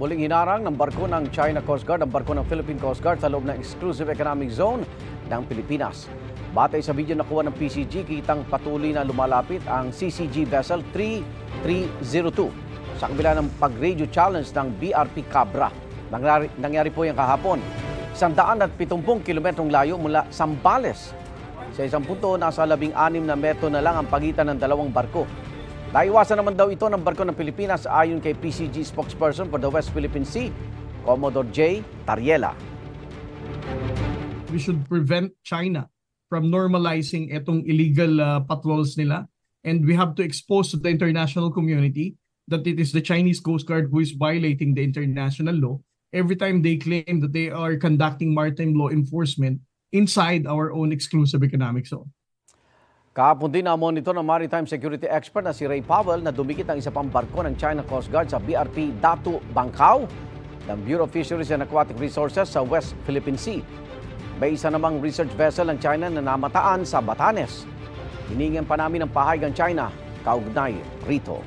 Muling hinarang ng barko ng China Coast Guard ang barko ng Philippine Coast Guard sa loob ng Exclusive Economic Zone ng Pilipinas. Batay sa video na kuha ng PCG, kitang patuloy na lumalapit ang CCG vessel 3302 sa kabila ng pag-radio challenge ng BRP Cabra. Nangyari po yung kahapon. 170 kilometrong layo mula Zambales. Sa isang punto, nasa 16 na metro na lang ang pagitan ng dalawang barko. Naiwasan naman daw ito ng barko ng Pilipinas ayon kay PCG spokesperson for the West Philippine Sea, Commodore J. Tariela. We should prevent China from normalizing itong illegal patrols nila, and we have to expose to the international community that it is the Chinese Coast Guard who is violating the international law every time they claim that they are conducting maritime law enforcement inside our own exclusive economic zone. Kahapon din na-monitor ng maritime security expert na si Ray Powell na dumikit ang isa pang barko ng China Coast Guard sa BRP Datu Bangkao ng Bureau of Fisheries and Aquatic Resources sa West Philippine Sea. May isa namang research vessel ng China na namataan sa Batanes. Hiningan pa namin ang pahayag ng China kaugnay rito.